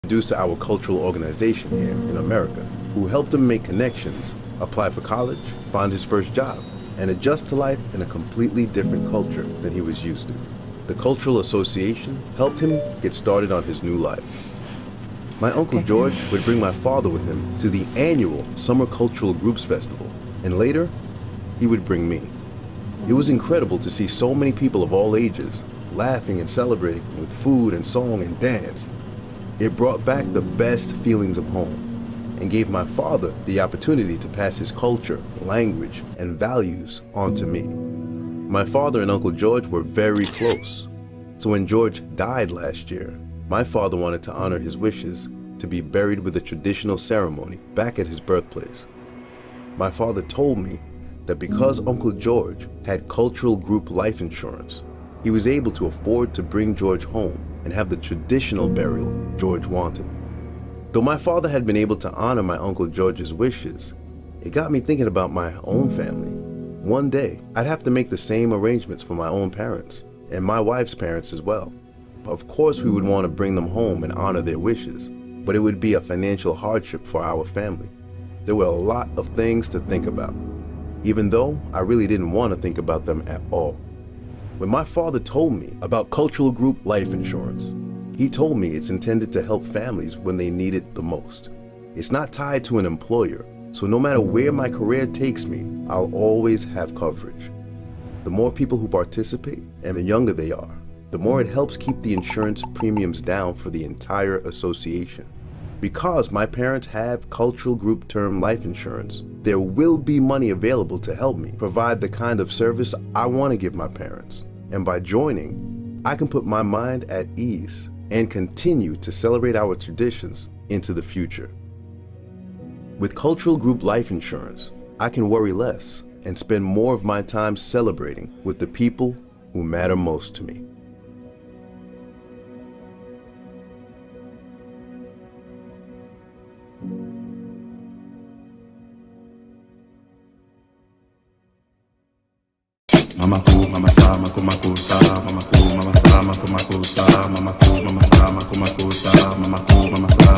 introduced to our cultural organization here in America, who helped him make connections, apply for college, find his first job, and adjust to life in a completely different culture than he was used to. The Cultural Association helped him get started on his new life. My Uncle George would bring my father with him to the annual Summer Cultural Groups Festival, and later, he would bring me. It was incredible to see so many people of all ages laughing and celebrating with food and song and dance. It brought back the best feelings of home and gave my father the opportunity to pass his culture, language, and values on to me. My father and Uncle George were very close, so when George died last year, my father wanted to honor his wishes to be buried with a traditional ceremony back at his birthplace. My father told me that because Uncle George had cultural group life insurance, he was able to afford to bring George home and have the traditional burial George wanted. Though my father had been able to honor my Uncle George's wishes, it got me thinking about my own family. One day, I'd have to make the same arrangements for my own parents, and my wife's parents as well. Of course, we would want to bring them home and honor their wishes, but it would be a financial hardship for our family. There were a lot of things to think about, even though I really didn't want to think about them at all. When my father told me about cultural group life insurance, he told me it's intended to help families when they need it the most. It's not tied to an employer, so no matter where my career takes me, I'll always have coverage. The more people who participate and the younger they are, the more it helps keep the insurance premiums down for the entire association. Because my parents have cultural group term life insurance, there will be money available to help me provide the kind of service I want to give my parents. And by joining, I can put my mind at ease and continue to celebrate our traditions into the future. With cultural group life insurance, I can worry less and spend more of my time celebrating with the people who matter most to me. Mama ku, mama sa, mama sa, mama ku, mama sa, mama ku, mama sa, mama ku, mama sa,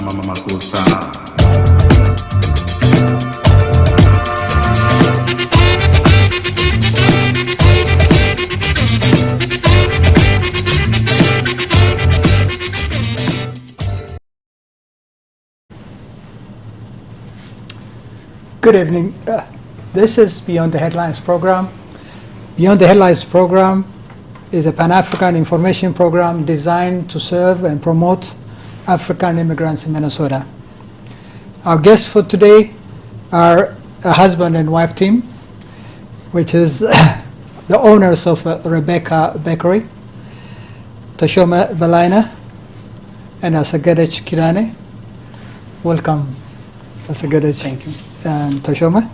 mama sa. Good evening. This is Beyond the Headlines program. Beyond the Headlines program is a Pan-African information program designed to serve and promote African immigrants in Minnesota. Our guests for today are a husband and wife team, which is the owners of Rebecca Bakery, Tashoma Balaina, and Asagedech Kilane. Welcome, Asagedech. Thank you. And Tashoma.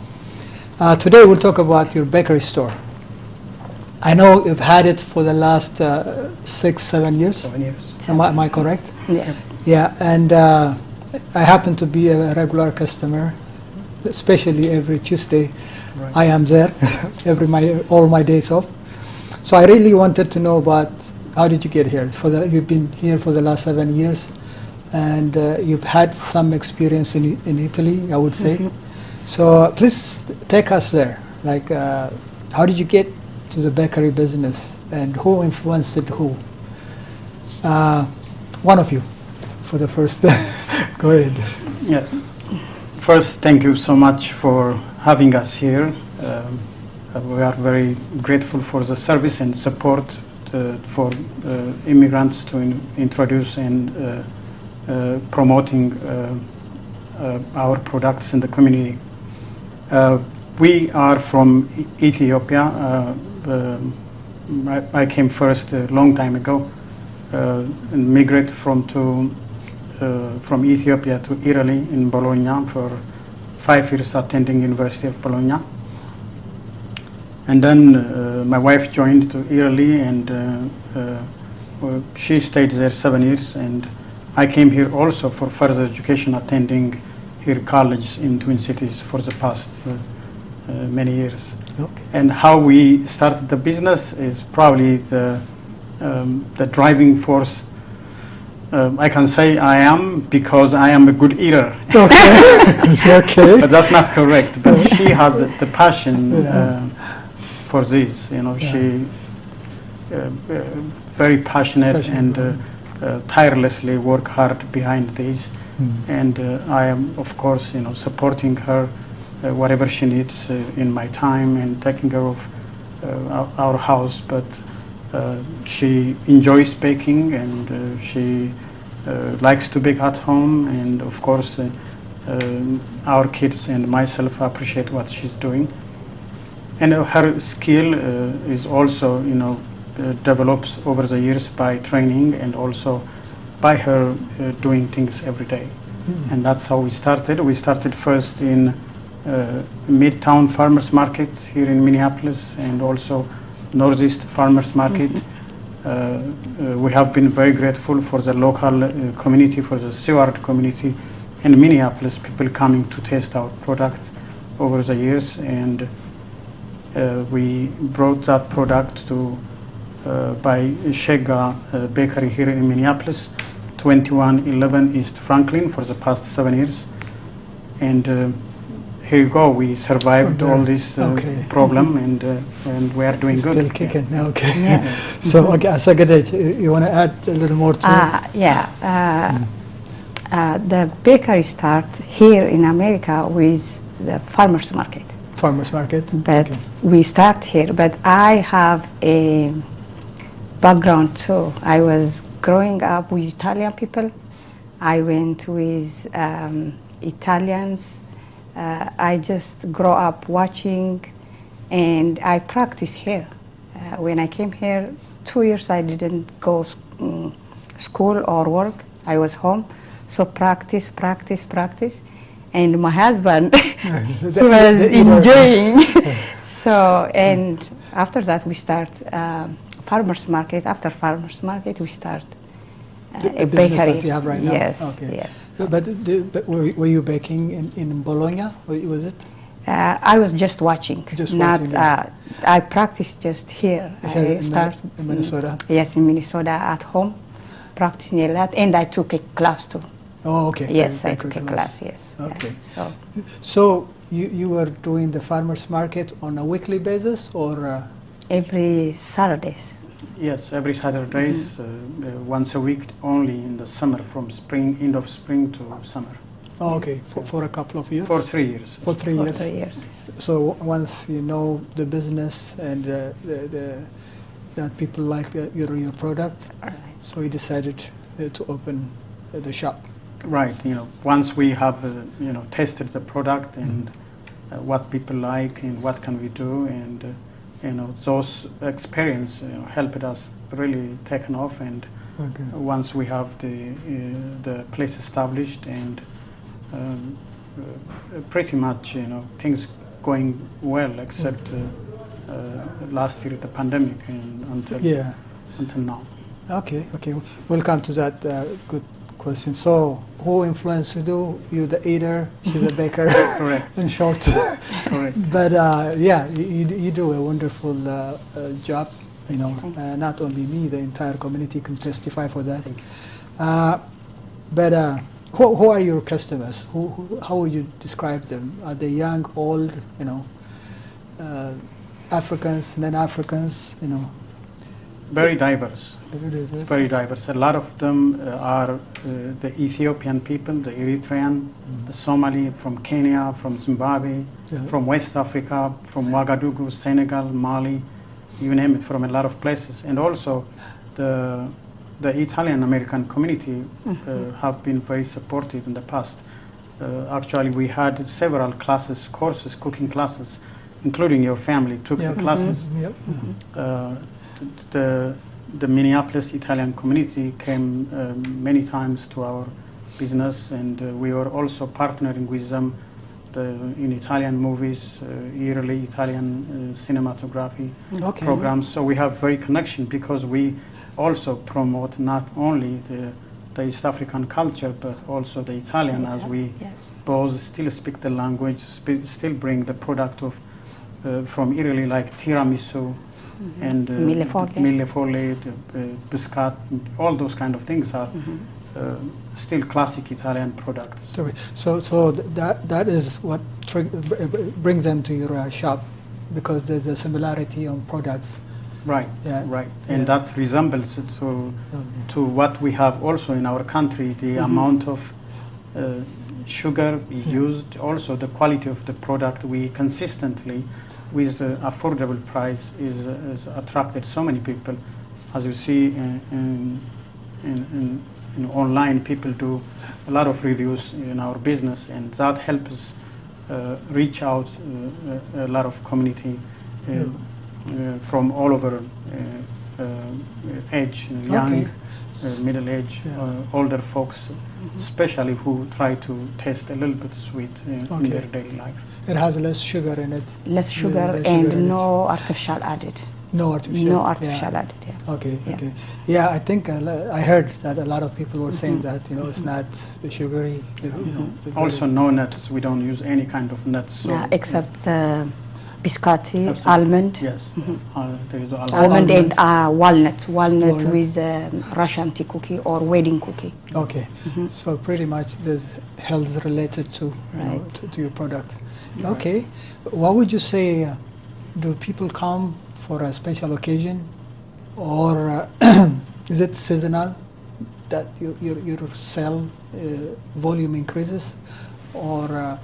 Today we'll talk about your bakery store. I know you've had it for the last 6-7 years. 7 years. Am I correct? Yes. Yeah, and I happen to be a regular customer, especially every Tuesday. Right. I am there all my days off. So I really wanted to know about how did you get here? You've been here for the last 7 years, and you've had some experience in Italy, I would say. Mm-hmm. So please take us there. Like, how did you get to the bakery business, and who influenced who? One of you, for the first. Go ahead. Yeah. First, thank you so much for having us here. We are very grateful for the service and support for immigrants to introduce and promoting our products in the community. We are from Ethiopia. I came first a long time ago and migrated from Ethiopia to Italy in Bologna for 5 years, attending University of Bologna. And then my wife joined to Italy, and she stayed there 7 years, and I came here also for further education, attending here college in Twin Cities for the past many years. Okay. And how we started the business is probably the driving force I can say I am because I am a good eater. Okay. But that's not correct. But she has the passion for this. She very passionate and tirelessly work hard behind this. And I am, of course, supporting her whatever she needs in my time and taking care of our house. But she enjoys baking, and she likes to bake at home. And of course, our kids and myself appreciate what she's doing. And her skill is also, develops over the years by training and also by her doing things every day. And that's how we started. We started first in Midtown Farmers Market here in Minneapolis, and also Northeast Farmers Market. We have been very grateful for the local community, for the Seward community in Minneapolis, people coming to taste our product over the years. And we brought that product to by Shega Bakery here in Minneapolis, 2111 East Franklin, for the past 7 years. And here you go. We survived all this problem, and we are doing good. Still kicking. Okay. Yeah. So, Asagade, you want to add a little more to it? Yeah. The bakery starts here in America with the farmers market. Farmers market. But we start here. But I have a background too. I was growing up with Italian people. I went with Italians. I just grew up watching, and I practice here. When I came here, 2 years I didn't go school or work. I was home, so practice. And my husband was enjoying. So, and after that we start farmers market. After farmers market, we start a bakery that you have right now. Yes, okay. yes. But were you baking in Bologna? Was it? I was just watching. I practiced just here. Here I start in Minnesota? Yes, in Minnesota at home, practicing a lot, and I took a class too. Oh, okay. Yes, I took a class, yes. Okay. So you were doing the farmers market on a weekly basis, or? Every Saturdays. Yes, every Saturdays, once a week, only in the summer, from end of spring to summer. Oh, okay, for a couple of years? For 3 years. For 3 years. 3 years. So once you know the business and that people like your products, so you decided to open the shop. Right. Once we have tested the product and what people like and what can we do, and those experience helped us really taken off. And once we have the place established and pretty much things going well, except last year the pandemic, and until now. Okay. We'll come to that. Good question. So, who influenced you? You the eater, she's a baker. Correct. In short. Correct. But you do a wonderful job. Not only me, the entire community can testify for that. Thank you. But who are your customers? How would you describe them? Are they young, old? Africans, non-Africans? Very diverse. Very diverse. A lot of them are the Ethiopian people, the Eritrean, the Somali, from Kenya, from Zimbabwe, from West Africa, from Ouagadougou, Senegal, Mali, you name it, from a lot of places. And also the Italian-American community have been very supportive in the past. Actually, we had several courses, cooking classes, including your family took the classes. The Minneapolis Italian community came many times to our business, and we were also partnering with them in Italian movies, yearly Italian cinematography programs. So we have very connection, because we also promote not only the East African culture, but also the Italian, as we both still speak the language, still bring the product of from Italy, like tiramisu, and millefoglie, biscuit, all those kind of things are still classic Italian products. Sorry. So that is what brings them to your shop, because there's a similarity on products. Right, Yeah. right, and Yeah. that resembles to what we have also in our country. The amount of sugar used, also the quality of the product. We consistently, with the affordable price, is attracted so many people. As you see in online, people do a lot of reviews in our business, and that helps reach out a lot of community from all over age, young, middle age, older folks, especially who try to taste a little bit sweet in their daily life. It has less sugar in it. Less sugar Less sugar in and it. no artificial added. No artificial. No artificial Yeah. added. Yeah. Okay. Yeah. Okay. Yeah, I think I heard that a lot of people were saying that it's not sugary. Also, no nuts. We don't use any kind of nuts. So Except biscotti, Absolutely. almond. Yes, there is Almond and walnut Walnut. with Russian tea cookie or wedding cookie. Okay, so pretty much there's health related to to your product. Okay, what would you say? Do people come for a special occasion, or is it seasonal that your sale volume increases, or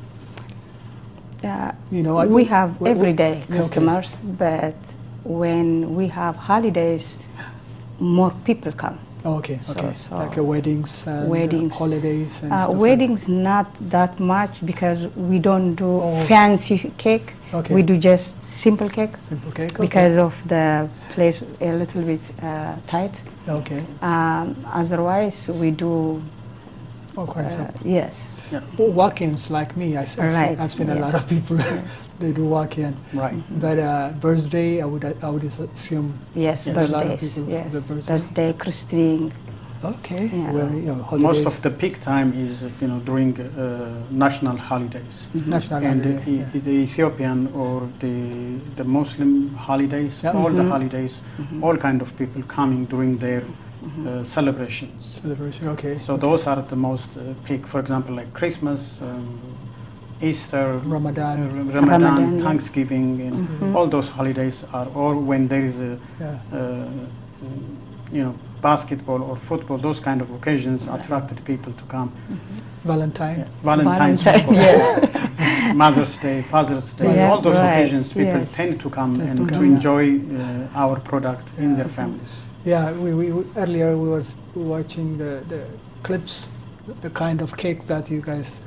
we have everyday customers, but when we have holidays, more people come. Okay, So- okay, so like weddings and weddings. holidays and stuff like Weddings not that much because we don't do Oh. fancy cake. Okay. We do just simple cake that. Simple cake. because of the place a little bit tight. Okay. Otherwise, we do quite simple. yes. Walk-ins like me. Right, I've seen a yeah. lot of people. They do walk-in. right. But birthday, I would assume. Yes, Yes. A lot of birthdays. people Yes, for the birthday. birthday, christening. Okay. Yeah. Well, holidays. Most of the peak time is during national holidays. National And holiday. the Ethiopian or the Muslim holidays, Yeah. all the holidays, all kind of people coming during their celebrations. Celebration. Okay. So those are the most peak. For example, like Christmas, Easter, Ramadan. Ramadan, Ramadan, yeah. Thanksgiving, and all those holidays are, or when there is a Yeah. basketball or football, those kind of occasions attracted people to come. Valentine. Valentine's, Valentine, of course. Mother's Day, Father's Day, Yes, all those right, occasions, people yes. tend to come Tend and to to come, yeah. enjoy our product in their families. Yeah. We earlier we were watching the clips, the kind of cakes that you guys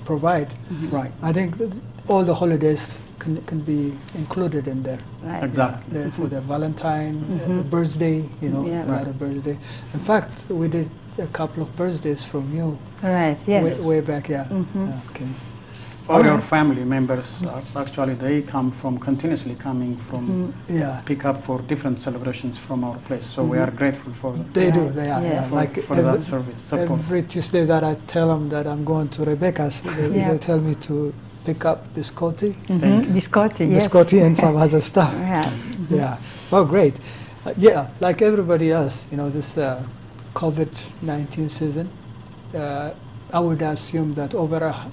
provide. Right, I think that all the holidays can be included in there. Right. exactly. For the Valentine, birthday, Yeah. a lot of birthday. In fact, we did a couple of birthdays from you Right. Yes. way back, yeah. Okay. Or your Alright. family members, actually, they come from, continuously coming from, Yeah. pick up for different celebrations from our place. So we are grateful for They do, Right. they are. Yes. Yeah. for, Like for that service, support. every Tuesday that I tell them that I'm going to Rebecca's, Yeah. they tell me to pick up biscotti, Biscotti. Yes. biscotti and some other stuff. Yeah. Yeah. Oh, great. Yeah, like everybody else, this COVID-19 season, I would assume that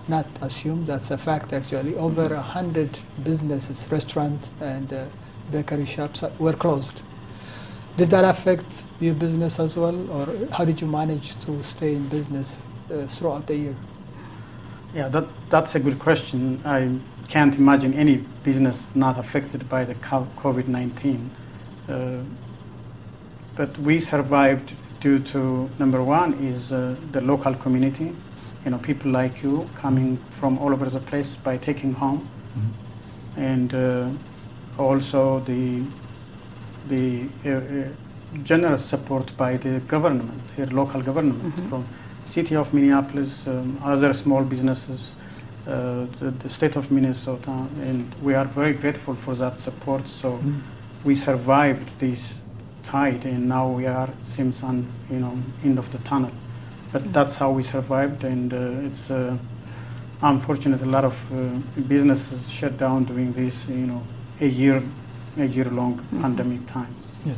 not assume, that's a fact actually, over 100 businesses, restaurants and bakery shops were closed. Did that affect your business as well, or how did you manage to stay in business throughout the year? Yeah, that's a good question. I can't imagine any business not affected by the COVID-19. But we survived due to, number one, is the local community. People like you coming from all over the place by taking home. And also the generous support by the government, here local government, from City of Minneapolis, other small businesses, the state of Minnesota, and we are very grateful for that support. So we survived this tide, and now we are, it seems, on end of the tunnel. But that's how we survived, and it's unfortunate. A lot of businesses shut down during this, a year-long pandemic time. Yeah.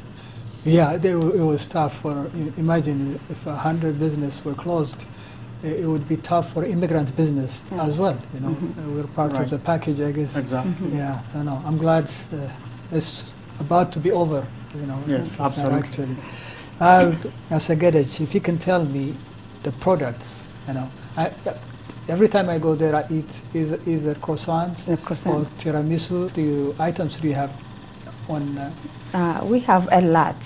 Yeah, it was tough for, imagine if 100 business were closed, it would be tough for immigrant business as well, you know. We're part of Right. the package, I guess. Exactly. Yeah, I know. I'm glad it's about to be over, you know. Yes, It's not absolutely. actually. As a Gedech, if you can tell me the products, you know, every time I go there, I eat either croissant The croissant. or tiramisu. Items do you have on? We have a lot.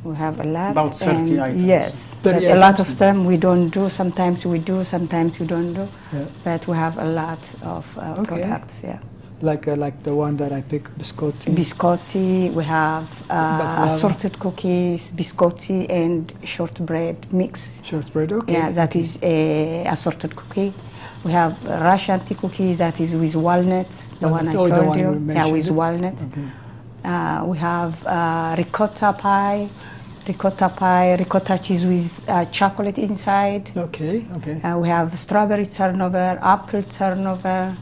We have a lot. About 30 and items. Yes. 30 But a lot items. of them we don't do. Sometimes we do, sometimes we don't do. Yeah. But we have a lot of Okay. products, yeah. Like the one that I picked, biscotti. Biscotti, we have Baklava. assorted cookies, biscotti and shortbread mix. Shortbread, okay. Yeah, that is a assorted cookie. We have Russian tea cookies that is with walnut, the one I Oh, the told one you you. Yeah, mentioned with it? walnut. Okay. We have ricotta pie, ricotta cheese with chocolate inside. Okay, okay. We have strawberry turnover, apple turnover,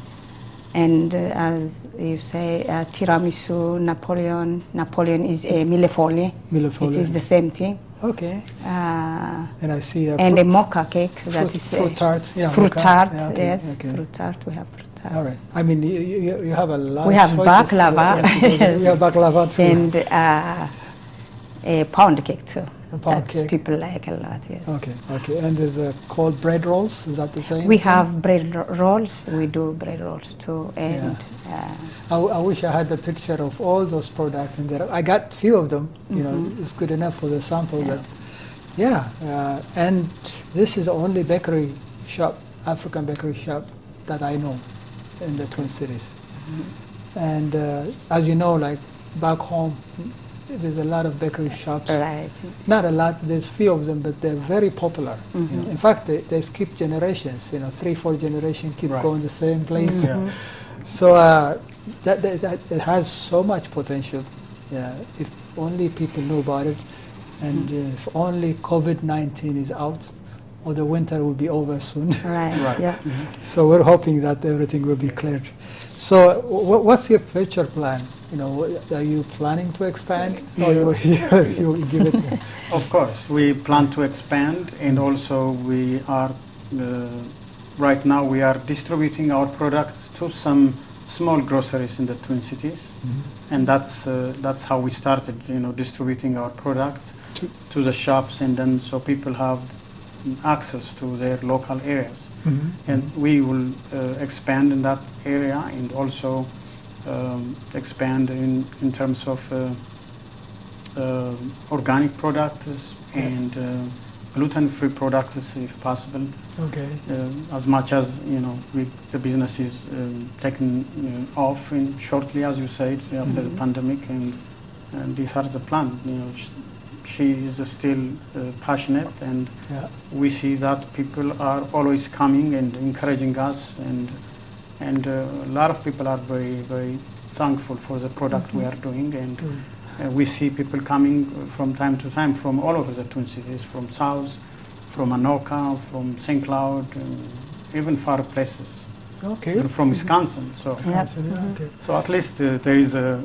and as you say, tiramisu, Napoleon. Napoleon is a millefeuille. Millefeuille. It is the same thing. Okay. Uh, And I see a and fruit, a mocha cake. That is fruit tart. Yeah, fruit mocha. tart. Yeah, okay, Yes, okay. fruit tart. We have fruit tart. All right. I mean, you have a lot We of have choices. baklava, yes. Yeah, baklava too. And a pound cake too. A pound That cake. people like a lot. Yes. Okay, okay. And there's called bread rolls. Is that the same? We thing? have bread rolls. We do bread rolls too, and I wish I had the picture of all those products in there. I got few of them. You know, it's good enough for the sample. But yeah, and this is the only bakery shop, African bakery shop that I know in the Twin Cities. And as you know, like back home, there's a lot of bakery shops. right. Not a lot, there's few of them, but they're very popular. You know, in fact, they skip generations, you know, 3-4 generations keep Right. going the same place. Yeah. So that it has so much potential. Yeah, if only people know about it, and if only COVID-19 is out, or the winter will be over soon. Right. Right. Yeah. So we're hoping that everything will be cleared. So what's your future plan? You know, are you planning to expand? Or you give it? Of course, we plan to expand, and also we are right now we are distributing our product to some small groceries in the Twin Cities, and that's how we started. You know, distributing our product to the shops, and then so people have access to their local areas, and we will expand in that area, and also expand in terms of organic products and gluten-free products, if possible. Okay. As much as you know, the business is taken off shortly, as you said, after the pandemic, and these are the plan. You know, she is still passionate, and we see that people are always coming and encouraging us, and a lot of people are very, very thankful for the product we are doing, and we see people coming from time to time from all over the Twin Cities, from South, from Anoka, from St. Cloud, even far places. Okay. Even from Wisconsin. So, Wisconsin, yeah, okay. so at least there is a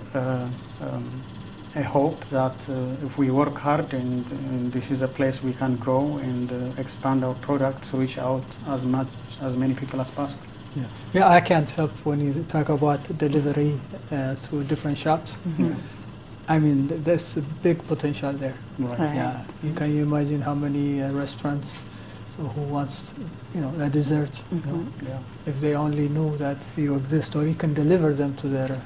hope that if we work hard, and this is a place we can grow and expand our product to reach out as many people as possible. Yeah. Yeah, I can't help when you talk about delivery to different shops. I mean, there's a big potential there. Right. Right. Yeah, can you imagine how many restaurants who wants, you know, a dessert, you know, Yeah. if they only knew that you exist, or you can deliver them to their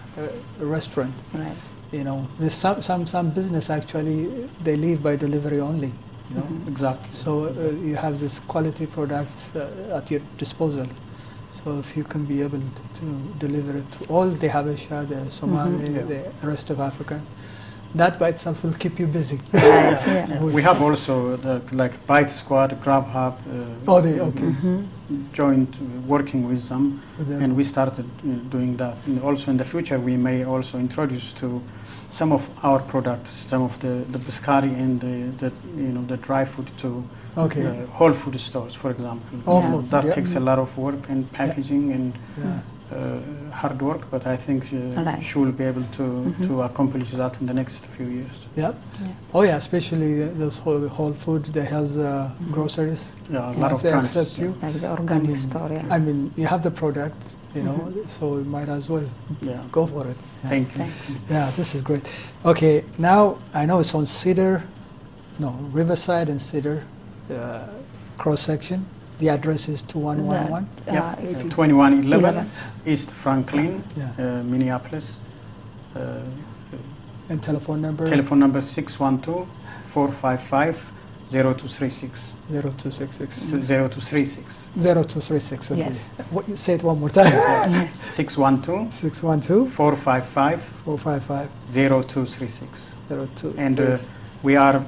restaurant. Right. You know, there's some business actually they live by delivery only. You know, Exactly. so you have this quality product at your disposal. So if you can be able to deliver it to all the Habesha, the Somali, the rest of Africa, that by itself will keep you busy. We have also like Bite Squad, Grab Hub. Joined working with them, and we started doing that. And also in the future, we may also introduce to some of our products, some of the biscotti and the dry food to whole food stores, for example. Whole food, That yeah. takes a lot of work and packaging and hard work, but I think Right. she will be able to accomplish that in the next few years. Yep. Oh yeah, especially those whole food, the health groceries. Yeah, a lot Once of they branches. accept you, Like the I organic mean, store. Yeah. I mean, you have the product, you know, so you might as well Yeah. go for it. Yeah. Thank you. Thanks. Yeah, this is great. Okay, now I know it's on Cedar, no, Riverside and Cedar cross section. The address is 2111. Yeah, If you- 2111 11. East Franklin, Yeah. Minneapolis. And telephone number Telephone number 612-455-0236. 0266. 0236. 0236. Okay. Yes. Say it one more time. 612 612 455 455 0236. 02. And we are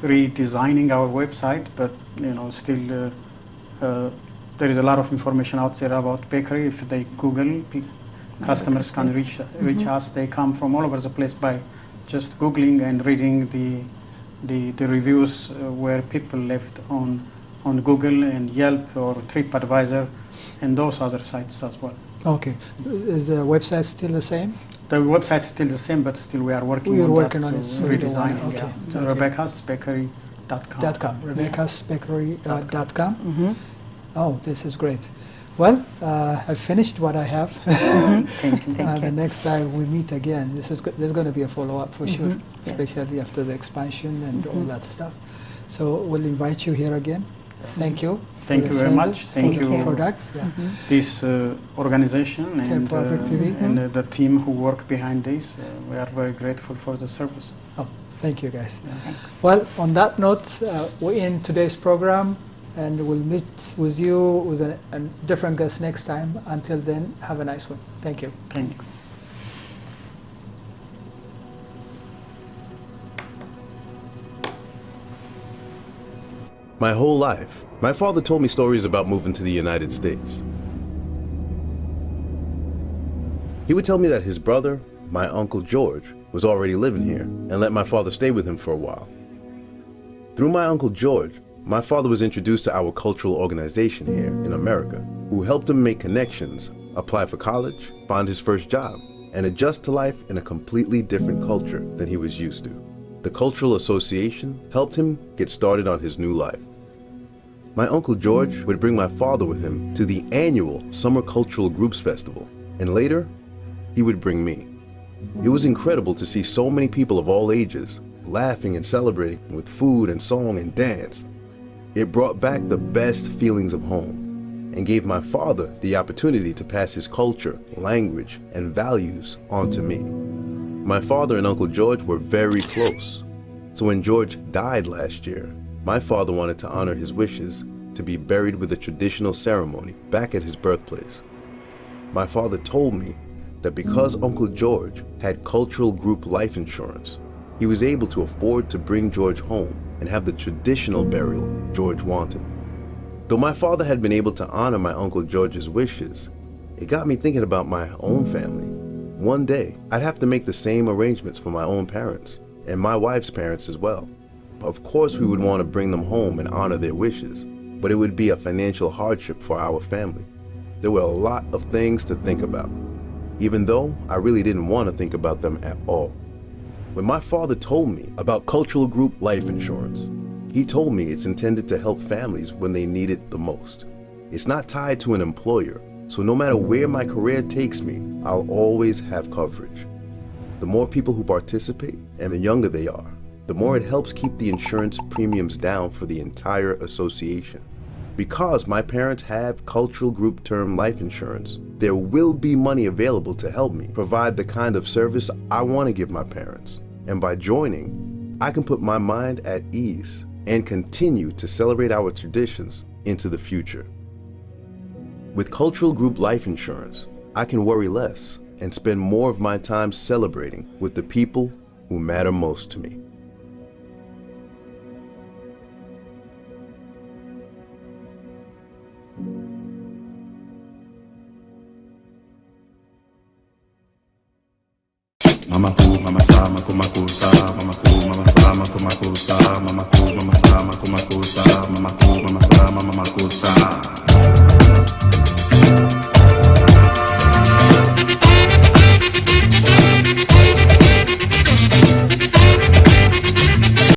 redesigning our website, but still there is a lot of information out there about bakery. If they Google, customers can reach us. They come from all over the place by just Googling and reading the reviews where people left on Google and Yelp or TripAdvisor and those other sites as well. Okay. Is the website still the same? The website's still the same, but still we are working We are on working that, on it, so so you don't want redesigning. it. Okay. Yeah. Okay. Rebecca'sBakery.com. .com. Rebecca'sBakery.com. Oh, this is great. Well, I've finished what I have. Thank you. Thank The you. next time we meet again, there's going to be a follow-up for sure, Yes. especially after the expansion and all that stuff. So we'll invite you here again. Thank you. Thank for you the very much. service, Thank for you. the products. Yeah. This organization and, Perfect TV. the team who work behind this, we are very grateful for the service. Oh, thank you, guys. Thanks. Well, on that note, we end today's program, and we'll meet with you with a different guest next time. Until then, have a nice one. Thank you. Thank you. My whole life, my father told me stories about moving to the United States. He would tell me that his brother, my Uncle George, was already living here and let my father stay with him for a while. Through my Uncle George, my father was introduced to our cultural organization here in America, who helped him make connections, apply for college, find his first job, and adjust to life in a completely different culture than he was used to. The Cultural Association helped him get started on his new life. My Uncle George would bring my father with him to the annual Summer Cultural Groups Festival, and later, he would bring me. It was incredible to see so many people of all ages laughing and celebrating with food and song and dance. It brought back the best feelings of home and gave my father the opportunity to pass his culture, language, and values on to me. My father and Uncle George were very close, so when George died last year, my father wanted to honor his wishes to be buried with a traditional ceremony back at his birthplace. My father told me that because Uncle George had cultural group life insurance, he was able to afford to bring George home and have the traditional burial George wanted. Though my father had been able to honor my Uncle George's wishes, it got me thinking about my own family. One day, I'd have to make the same arrangements for my own parents, and my wife's parents as well. Of course, we would want to bring them home and honor their wishes, but it would be a financial hardship for our family. There were a lot of things to think about, even though I really didn't want to think about them at all. When my father told me about cultural group life insurance, he told me it's intended to help families when they need it the most. It's not tied to an employer, so no matter where my career takes me, I'll always have coverage. The more people who participate and the younger they are, the more it helps keep the insurance premiums down for the entire association. Because my parents have cultural group term life insurance, there will be money available to help me provide the kind of service I want to give my parents. And by joining, I can put my mind at ease and continue to celebrate our traditions into the future. With cultural group life insurance, I can worry less and spend more of my time celebrating with the people who matter most to me. Mama ku, mama sama, kumakusa, mama ku, mama sama, kumakusa, mama ku, mama sama, kumakusa, mama ku, mama sama, mama kusa.